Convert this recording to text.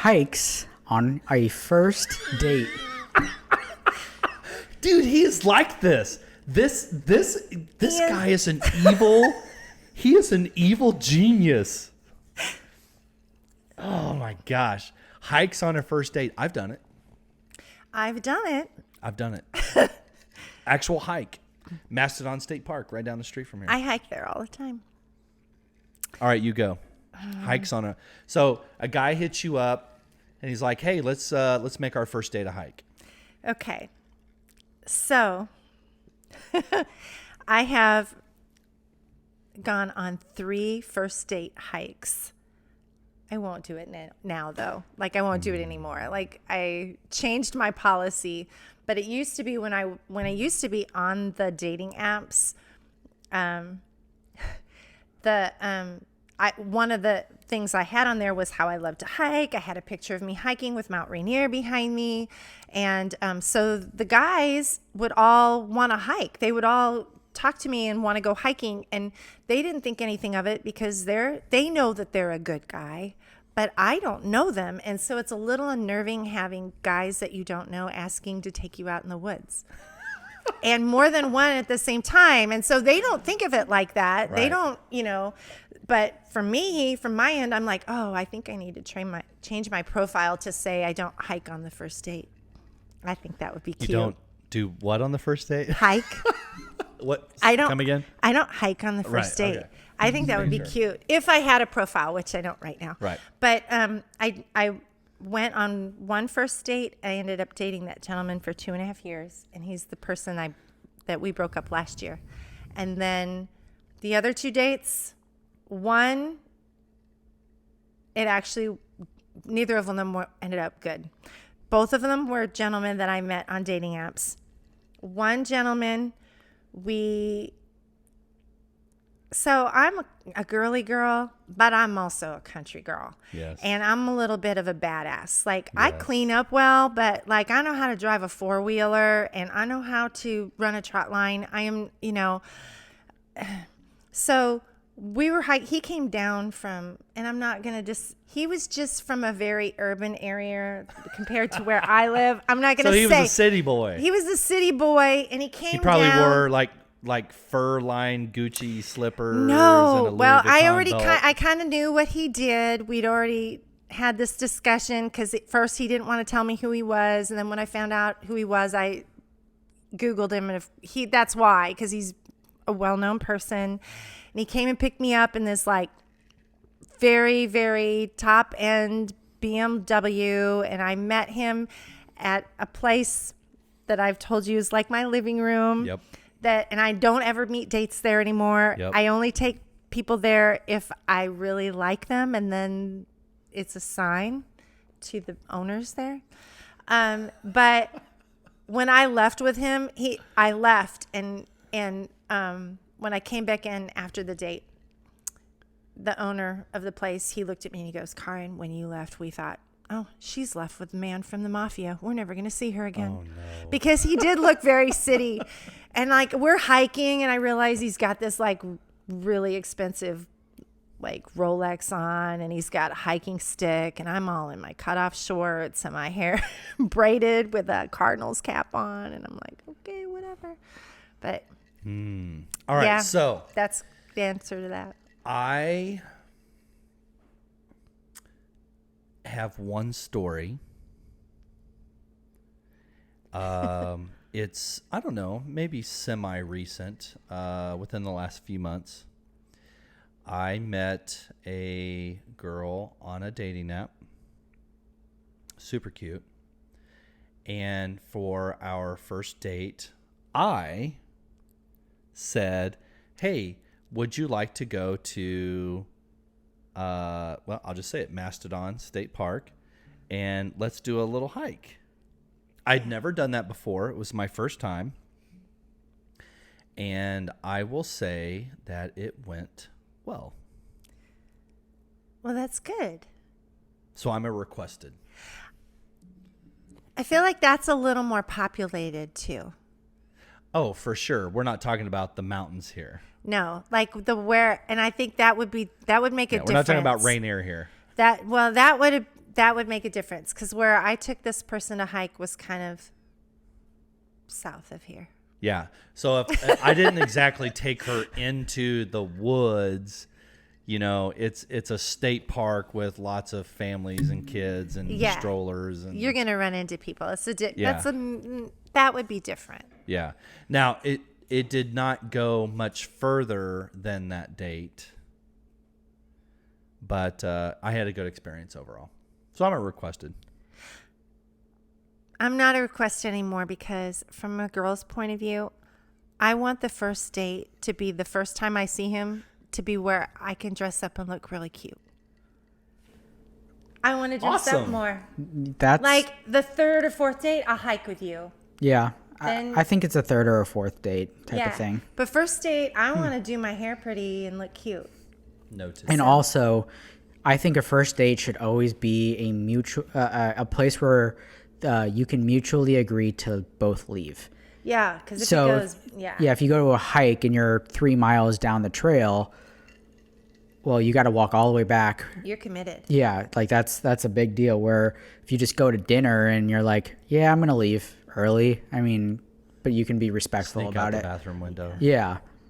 hikes on a first date. Dude, he is like this. This guy is an evil. He is an evil genius. Oh my gosh. Hikes on a first date. I've done it. I've done it. Actual hike. Mastodon State Park right down the street from here. I hike there all the time. All right, you go. Hikes on a. So a guy hits you up and he's like, "Hey, let's make our first date a hike." Okay. So I have gone on 3 first date hikes. I won't do it now though. Like I won't do it anymore. Like I changed my policy, but it used to be when I used to be on the dating apps, one of the things I had on there was how I love to hike. I had a picture of me hiking with Mount Rainier behind me. And so the guys would all want to hike. They would all talk to me and want to go hiking. And they didn't think anything of it because they know that they're a good guy, but I don't know them. And so it's a little unnerving having guys that you don't know asking to take you out in the woods. And more than one at the same time. And so they don't think of it like that. Right. They don't, but for me, from my end, I'm like, oh, I think I need to change my profile to say I don't hike on the first date. I think that would be cute. You don't do what on the first date? Hike. What? Come again? I don't hike on the first date. Okay. I think that would be cute if I had a profile, which I don't right now. Right. But I went on one first date. I ended up dating that gentleman for 2.5 years, and he's the person that we broke up last year. And then the other 2 dates, one, neither of them ended up good. Both of them were gentlemen that I met on dating apps. One gentleman, so I'm a girly girl, but I'm also a country girl. Yes. And I'm a little bit of a badass. Like, yes. I clean up well, but like I know how to drive a 4-wheeler and I know how to run a trot line. I am, so he came down from, and I'm not going to he was just from a very urban area compared to where I live. I'm not going to say. So he was a city boy. He was a city boy, and he came down. He probably wore like fur-lined Gucci slippers. No, and a Louis well, Vuitton I kind of knew what he did. We'd already had this discussion because at first he didn't want to tell me who he was, and then when I found out who he was, I Googled him, and that's why, because he's a well-known person, and he came and picked me up in this like very, very top-end BMW, and I met him at a place that I've told you is like my living room. Yep. And I don't ever meet dates there anymore. Yep. I only take people there if I really like them, and then it's a sign to the owners there. But when I left with him, I left, and when I came back in after the date, the owner of the place, he looked at me and he goes, "Karen, when you left, we thought, oh, she's left with the man from the mafia. We're never going to see her again." Oh, no. Because he did look very city. And like we're hiking and I realize he's got this like really expensive like Rolex on, and he's got a hiking stick, and I'm all in my cutoff shorts and my hair braided with a Cardinals cap on. And I'm like, okay, whatever. But all right. Yeah, so that's the answer to that. I have one story. It's, I don't know, maybe semi-recent, within the last few months. I met a girl on a dating app. Super cute. And for our first date, I said, hey, would you like to go to, well, I'll just say it, Mastodon State Park, and let's do a little hike. I'd never done that before. It was my first time. And I will say that it went well. Well, that's good. So I'm a requested. I feel like that's a little more populated too. Oh, for sure. We're not talking about the mountains here. No, like and I think that would make a difference. We're not talking about Rainier here. That would that would make a difference because where I took this person to hike was kind of south of here. Yeah. So if I didn't exactly take her into the woods, you know, it's a state park with lots of families and kids and strollers, and you're gonna run into people. It's Yeah. that would be different. yeah. Now it did not go much further than that date, but I had a good experience overall. So I'm a requested. I'm not a request anymore because from a girl's point of view, I want the first date to be the first time I see him to be where I can dress up and look really cute. I want to dress up Awesome. more. That's Like the third or fourth date, I'll hike with you. yeah. Then- I think it's a third or a fourth date type of thing. But first date, I want to do my hair pretty and look cute. Noted. And also, I think a first date should always be a mutual a place where you can mutually agree to both leave. Yeah, because if So he goes, yeah. if you go to a hike and you're 3 miles down the trail, well, you got to walk all the way back. You're committed. Yeah, like that's a big deal. Where if you just go to dinner and you're like, yeah, I'm gonna leave early. I mean, but you can be respectful Sneak out about the it. bathroom window. Yeah,